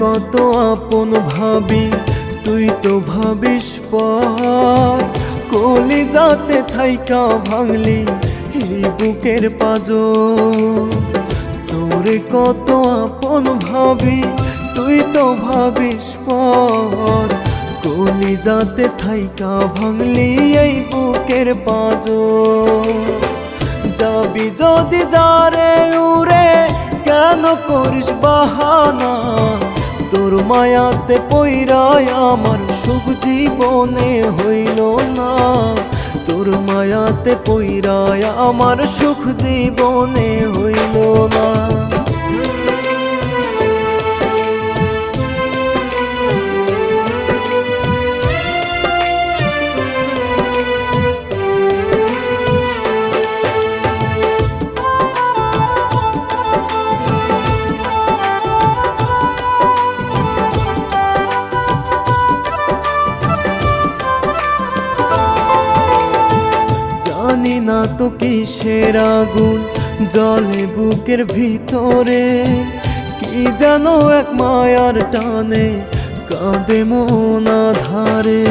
কত আপন ভাবি তুই তো ভাবিস পর কলিজাতে থাইকা ভাঙলি এই বুকের পাঁজর। তোরে কত আপন ভাবি তুই তো ভাবিস পর কলিজাতে থাইকা ভাঙলি এই বুকের পাঁজর। যাবি যদি যারে উড়ে কেন করিস বাহানা, তোর মায়াতে পইরায় আমার সুখ জীবনে হইল না, তোর মায়াতে পইরায় আমার সুখ জীবনে হইল না। জানি না তো কিসের আগুন জ্বলে বুকের ভিতরে, কি যেন এক মায়ার টানে কাঁদে মন আধারে।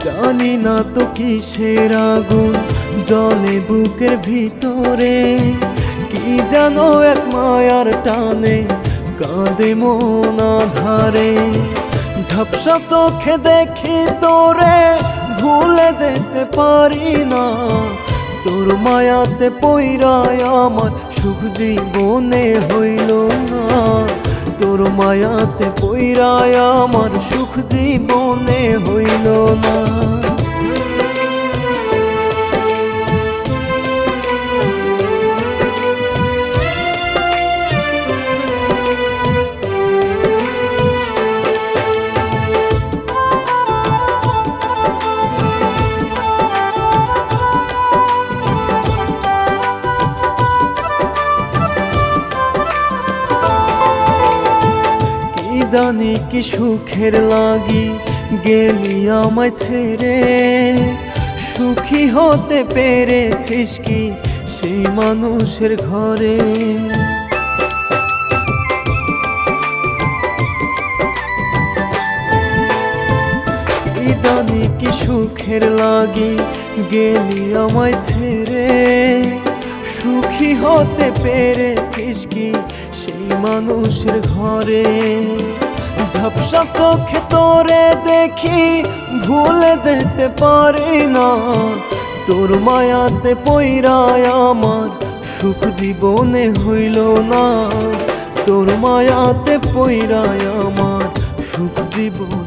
জানি না তো কিসের আগুন জ্বলে বুকের ভিতরে, কি যেন এক মায়ার টানে কাঁদে মন আধারে। ঝাপসা চোখে দেখি তোরে ভুলে যেতে পারি না, তোর মায়াতে পইরায় আমার সুখ জীবনে হইল না, তোর মায়াতে পইরায় আমার সুখ জীবনে হইল না। জানি কি সুখের লাগি গেলি আমায় ছেড়ে, সুখী হতে পেরেছিস কি সেই মানুষের ঘরে। জানি কি সুখের লাগি গেলি আমায় ছেড়ে, সুখী হতে পেরেছিস কি সেই মানুষের ঘরে। ঝাপসা চোখে তোরে দেখি ভুলে যেতে পারি না, তোর মায়াতে পইরায় আমার সুখ জীবনে হইল না, তোর মায়াতে পইরায় আমার সুখ জীবন